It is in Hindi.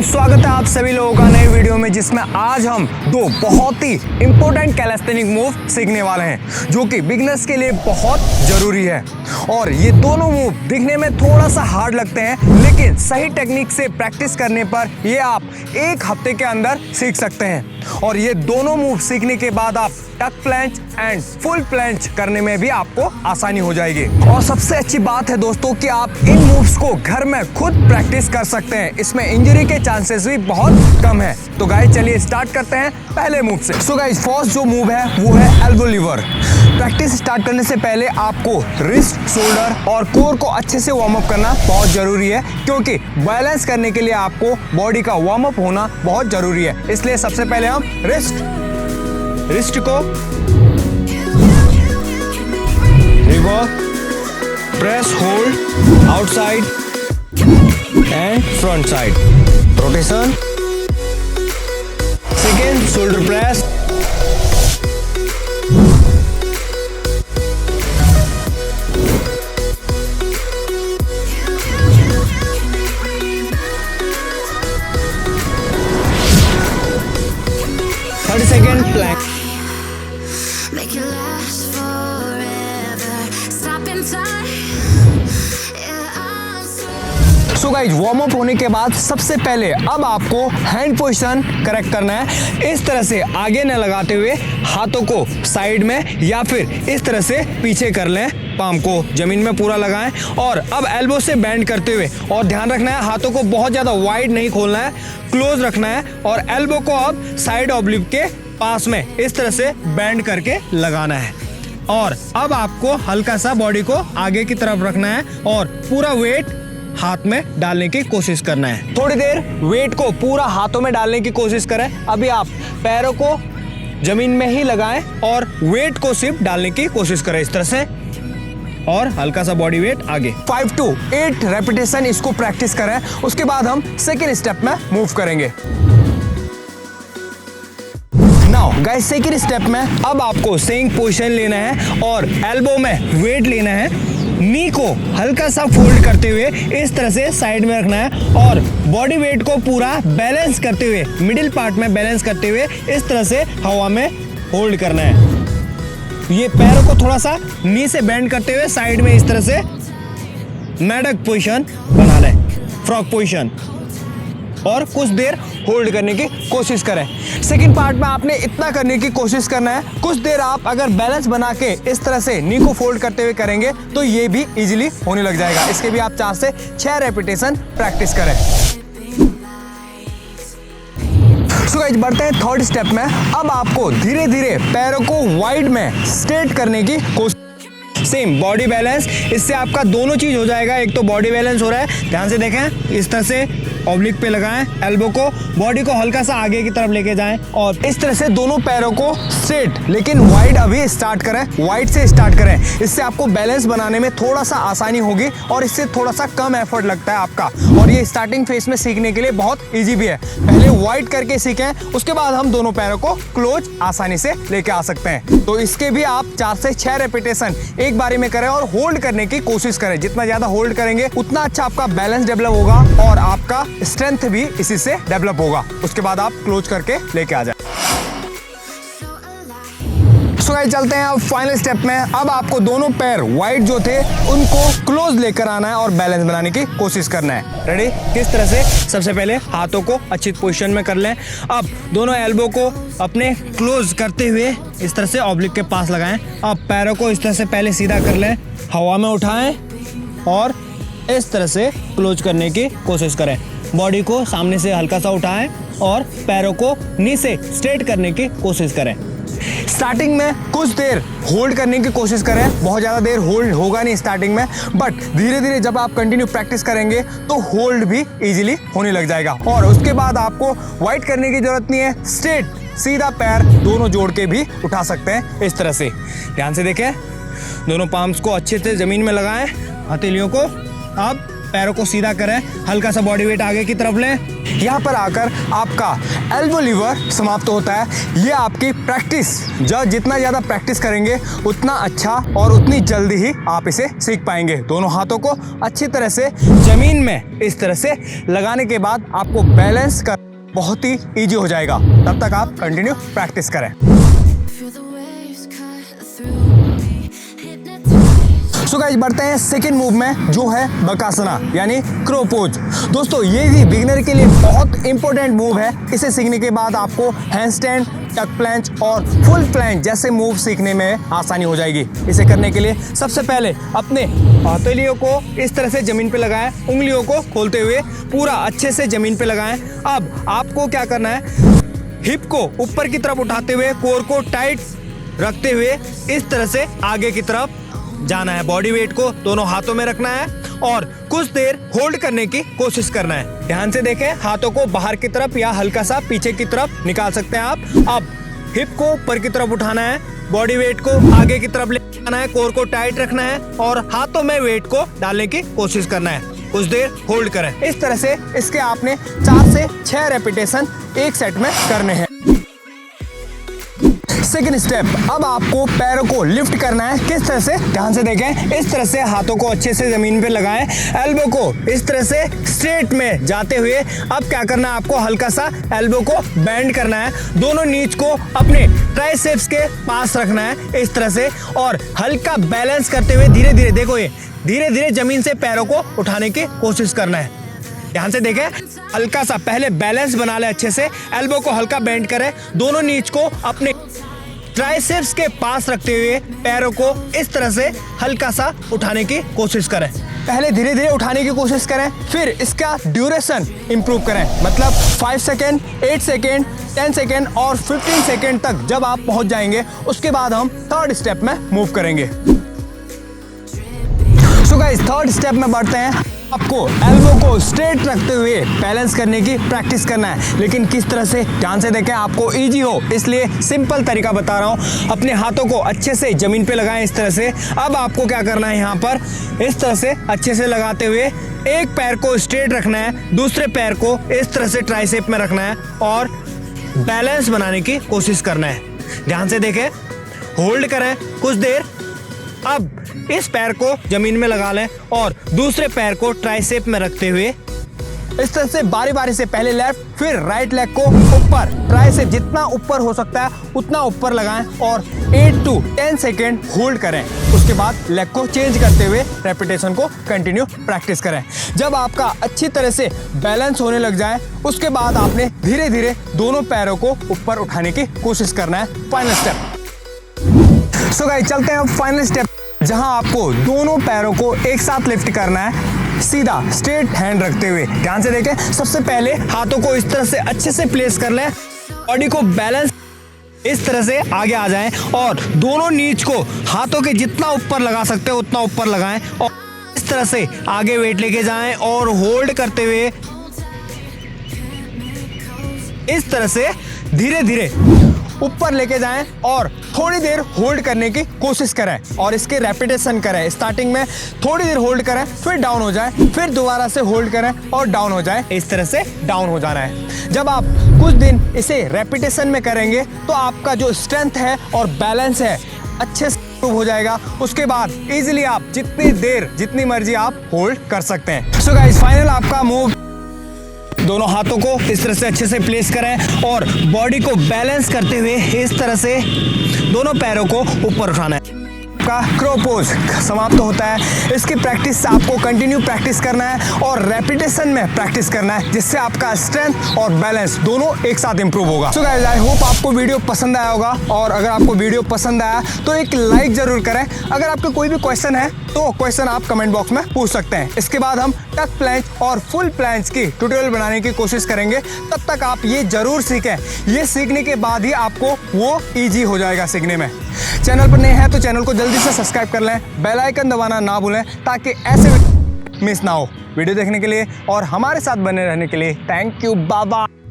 एवरीवन, स्वागत है आप सभी लोगों का नए वीडियो में, जिसमें आज हम दो बहुत ही इंपॉर्टेंट कैलिस्थेनिक मूव सीखने वाले हैं जो कि बिगनर्स के लिए बहुत जरूरी है। और ये दोनों मूव दिखने में थोड़ा सा हार्ड लगते हैं, लेकिन सही टेक्निक से प्रैक्टिस करने पर ये आप एक हफ्ते के अंदर सीख सकते हैं। और ये दोनों मूव सीखने के बाद आप टक प्लंज एंड फुल प्लंज करने में भी आपको आसानी हो जाएगी। और सबसे अच्छी बात है दोस्तों कि आप इन मूव्स को घर में खुद प्रैक्टिस कर सकते हैं। इसमें इंजरी के चांसेस भी बहुत कम है। तो गाइस चलिए स्टार्ट करते हैं पहले मूव से। सो गाइस फर्स्ट जो मूव है वो है एल्बो लीवर। प्रैक्टिस स्टार्ट करने से पहले आपको रिस्ट, शोल्डर और कोर को अच्छे से वार्म अप करना बहुत जरूरी है, क्योंकि बैलेंस करने के लिए आपको बॉडी का वार्म अप होना बहुत जरूरी है। इसलिए सबसे पहले हम रिस्ट को reverse, press, hold, outside and front side rotation. Second shoulder press, third second plank. Make it last forever. Stop in time. Yeah, I'm so. So guys warm up होने के बाद सबसे पहले अब आपको हैंड पोजीशन करेक्ट करना है। इस तरह से आगे न लगाते हुए हाथों को साइड में या फिर इस तरह से पीछे कर लें, पाम को जमीन में पूरा लगाएं और अब एल्बो से बेंड करते हुए, और ध्यान रखना है हाथों को बहुत ज़्यादा वाइड नहीं खोलना है, क्लोज रखना है और एल्बो को अब साइड ऑब्लिक के पास में इस तरह से बेंड करके लगाना है। और अब आपको हल्का सा बॉडी को आगे की तरफ रखना है और पूरा वेट हाथ में डालने की कोशिश करना है। थोड़ी देर वेट को पूरा हाथों में डालने की कोशिश करें। अभी आप पैरों को जमीन में ही लगाएं और वेट को सिर्फ डालने की कोशिश करें इस तरह से, और हल्का सा बॉडी वेट आगे। 5 to 8 रेपिटेशन इसको प्रैक्टिस करें। उसके बाद हम सेकेंड स्टेप में मूव करेंगे। नाउ गाइस सेकेंड स्टेप में अब आपको सेइंग पोजीशन लेना है और एल्बो में वेट लेना है। नी को हल्का सा फोल्ड करते हुए इस तरह से साइड में रखना है और बॉडी वेट को पूरा बैलेंस करते हुए, मिडिल पार्ट में बैलेंस करते हुए इस तरह से हवा में होल्ड करना है। ये पैरों को थोड़ा सा नी से बेंड करते हुए साइड में इस तरह से मेढक पोजीशन बना लें, फ्रॉग पोजीशन, और कुछ देर होल्ड करने की कोशिश करें। सेकंड पार्ट में आपने इतना करने की कोशिश करना है। कुछ देर आप अगर बैलेंस बना के इस तरह से नी को फोल्ड करते हुए करेंगे तो ये भी इजीली होने लग जाएगा। इसके भी आप 4 से 6 रेपिटेशन प्रैक्टिस करें। सो गाइस बढ़ते हैं थर्ड स्टेप में। अब आपको धीरे धीरे पैरों को वाइड में स्ट्रेट करने की कोशिश। सेम बॉडी बैलेंस, इससे आपका दोनों चीज हो जाएगा। एक तो बॉडी बैलेंस हो रहा है, ध्यान से देखें, इस तरह से ऑब्लिक पे लगाएं, एल्बो को, बॉडी को हल्का सा आगे की तरफ लेके जाएं और इस तरह से दोनों पैरों को स्ट्रेट लेकिन वाइड अभी स्टार्ट करें, वाइड से स्टार्ट करें। इससे आपको बैलेंस बनाने में थोड़ा सा आसानी होगी और इससे थोड़ा सा कम एफर्ट लगता है आपका। और ये स्टार्टिंग फेज में सीखने के लिए बहुत ईजी भी है। पहले वाइड करके सीखें, उसके बाद हम दोनों पैरों को क्लोज आसानी से लेके आ सकते हैं। तो इसके भी आप 4 से 6 रेपिटेशन एक बारी में करें और होल्ड करने की कोशिश करें। जितना ज्यादा होल्ड करेंगे उतना अच्छा आपका बैलेंस डेवलप होगा और आपका स्ट्रेंथ भी इसी से डेवलप होगा। उसके बाद आप क्लोज करके लेके आ जाए। सो गाइस चलते हैं अब फाइनल स्टेप में। अब आपको दोनों पैर वाइड जो थे उनको क्लोज लेकर आना है और बैलेंस बनाने की कोशिश करना है। रेडी? किस तरह से? सबसे पहले हाथों को अच्छी पोजीशन में कर लें। अब दोनों एल्बो को अपने क्लोज करते हुए इस तरह से ऑब्लिक के पास लगाएं। अब पैरों को इस तरह से पहले सीधा कर लें, हवा में उठाएं और इस तरह से क्लोज करने की कोशिश करें। बॉडी को सामने से हल्का सा उठाएं और पैरों को नी से स्ट्रेट करने की कोशिश करें। स्टार्टिंग में कुछ देर होल्ड करने की कोशिश करें। बहुत ज़्यादा देर होल्ड होगा नहीं स्टार्टिंग में, बट धीरे धीरे जब आप कंटिन्यू प्रैक्टिस करेंगे तो होल्ड भी इजीली होने लग जाएगा। और उसके बाद आपको वाइड करने की जरूरत नहीं है, स्ट्रेट सीधा पैर दोनों जोड़ के भी उठा सकते हैं इस तरह से। ध्यान से देखें, दोनों पाम्स को अच्छे से जमीन में लगाएं, हथेलियों को। अब पैरों को सीधा करें, हल्का सा बॉडी वेट आगे की तरफ लें। यहाँ पर आकर आपका एल्बो लीवर समाप्त होता है। ये आपकी प्रैक्टिस, जितना ज़्यादा प्रैक्टिस करेंगे उतना अच्छा और उतनी जल्दी ही आप इसे सीख पाएंगे। दोनों हाथों को अच्छी तरह से ज़मीन में इस तरह से लगाने के बाद आपको बैलेंस कर बहुत ही ईजी हो जाएगा। तब तक आप कंटिन्यू प्रैक्टिस करें। Feel the waves cut through me, hypnotized. So guys बढ़ते हैं सेकंड मूव में, जो है बकासना यानी क्रो पोज। दोस्तों ये भी बिगिनर के लिए बहुत इंपॉर्टेंट मूव है। इसे सीखने के बाद आपको हैंडस्टैंड, टक प्लैंच और फुल प्लैंच जैसे मूव सीखने में आसानी हो जाएगी। इसे करने के लिए सबसे पहले अपने हथेलियों को इस तरह से जमीन पे लगाएं, उंगलियों को खोलते हुए पूरा अच्छे से जमीन पे लगाएं। अब आपको क्या करना है, हिप को ऊपर की तरफ उठाते हुए कोर को टाइट रखते हुए इस तरह से आगे की तरफ जाना है। बॉडी वेट को दोनों हाथों में रखना है और कुछ देर होल्ड करने की कोशिश करना है। ध्यान से देखें, हाथों को बाहर की तरफ या हल्का सा पीछे की तरफ निकाल सकते हैं आप। अब हिप को ऊपर की तरफ उठाना है, बॉडी वेट को आगे की तरफ ले जाना है, कोर को टाइट रखना है और हाथों में वेट को डालने की कोशिश करना है। कुछ देर होल्ड करें। इस तरह से इसके आपने 4 से 6 रेपिटेशन एक सेट में करने हैं। सेकेंड स्टेप, अब आपको पैरों को लिफ्ट करना है। किस तरह से, ध्यान से देखें, इस तरह से हाथों को अच्छे से जमीन पे लगाएं, एल्बो को इस तरह से स्ट्रेट में जाते हुए अब क्या करना है, आपको हल्का सा एल्बो को बेंड करना है। दोनों नीज को अपने ट्राइसेप्स के पास रखना है इस तरह से और हल्का बैलेंस करते हुए धीरे धीरे, देखो ये धीरे धीरे जमीन से पैरों को उठाने की कोशिश करना है। ध्यान से देखें, हल्का सा पहले बैलेंस बना ले अच्छे से, एल्बो को हल्का बेंड करें, दोनों नीज को अपने ट्राइसेप्स के पास रखते हुए पैरों को इस तरह से हल्का सा उठाने की कोशिश करें। पहले धीरे धीरे उठाने की कोशिश करें, फिर इसका ड्यूरेशन इंप्रूव करें, मतलब 5 सेकेंड, 8 सेकेंड, 10 सेकेंड और 15 सेकेंड तक जब आप पहुंच जाएंगे उसके बाद हम थर्ड स्टेप में मूव करेंगे। सो गाइस थर्ड स्टेप में बढ़ते हैं। आपको एल्बो को स्ट्रेट रखते हुए बैलेंस करने की प्रैक्टिस करना है, लेकिन किस तरह से, ध्यान से देखें, आपको इजी हो इसलिए सिंपल तरीका बता रहा हूं। अपने हाथों को अच्छे से जमीन पे लगाएं इस तरह से। अब आपको क्या करना है, यहाँ पर इस तरह से अच्छे से लगाते हुए एक पैर को स्ट्रेट रखना है, दूसरे पैर को इस तरह से ट्राइसेप में रखना है और बैलेंस बनाने की कोशिश करना है। ध्यान से देखें, होल्ड करें कुछ देर। अब इस पैर को जमीन में लगा लें और दूसरे पैर को ट्राइसेप में रखते हुए इस तरह से बारी बारी से पहले लेफ्ट फिर राइट लेग को ऊपर, ट्राइसेप जितना ऊपर हो सकता है उतना ऊपर लगाएं और 8 to 10 सेकेंड होल्ड करें। उसके बाद लेग को चेंज करते हुए रेपिटेशन को कंटिन्यू प्रैक्टिस करें। जब आपका अच्छी तरह से बैलेंस होने लग जाए उसके बाद आपने धीरे धीरे दोनों पैरों को ऊपर उठाने की कोशिश करना है। Final step. सो गाइस चलते हैं फाइनल स्टेप, जहां आपको दोनों पैरों को एक साथ लिफ्ट करना है, सीधा स्ट्रेट हैंड रखते हुए। ध्यान से देखें, सबसे पहले हाथों को इस तरह से अच्छे से प्लेस कर लें, बॉडी को बैलेंस इस तरह से आगे आ जाएं और दोनों नीज को हाथों के जितना ऊपर लगा सकते हो उतना ऊपर लगाएं और इस तरह से आगे वेट लेके जाएं और होल्ड करते हुए इस तरह से धीरे धीरे ऊपर लेके जाएं और थोड़ी देर होल्ड करने की कोशिश करें और इसके रेपिटेशन करें। स्टार्टिंग में थोड़ी देर होल्ड करें, फिर डाउन हो जाए, फिर दोबारा से होल्ड करें और डाउन हो जाए। इस तरह से डाउन हो जाना है। जब आप कुछ दिन इसे रेपिटेशन में करेंगे तो आपका जो स्ट्रेंथ है और बैलेंस है अच्छे से इंप्रूव हो जाएगा। उसके बाद इजीली आप जितनी देर जितनी मर्जी आप होल्ड कर सकते हैं। सो गाइस फाइनल आपका मूव, दोनों हाथों को इस तरह से अच्छे से प्लेस करें और बॉडी को बैलेंस करते हुए इस तरह से दोनों पैरों को ऊपर उठाना है। का क्रो पोज समाप्त होता है। इसकी प्रैक्टिस आपको कंटिन्यू प्रैक्टिस करना है और रेपिटेशन में प्रैक्टिस करना है, जिससे आपका स्ट्रेंथ और बैलेंस दोनों एक साथ इंप्रूव होगा। सो गाइस आई होप आपको वीडियो पसंद आया होगा और अगर आपको वीडियो पसंद आया तो एक लाइक जरूर करें। अगर आपका कोई भी क्वेश्चन है तो क्वेश्चन आप कमेंट बॉक्स में पूछ सकते हैं। इसके बाद हम टक प्लैंच और फुल प्लैंच की ट्यूटोरियल बनाने की कोशिश करेंगे। तब तक आप ये जरूर सीखें, ये सीखने के बाद ही आपको वो ईजी हो जाएगा सीखने में। चैनल पर नए हैं तो चैनल को जल्दी से सब्सक्राइब कर लें, बेल आइकन दबाना ना भूलें ताकि ऐसे मिस ना हो। वीडियो देखने के लिए और हमारे साथ बने रहने के लिए थैंक यू, बाय बाय।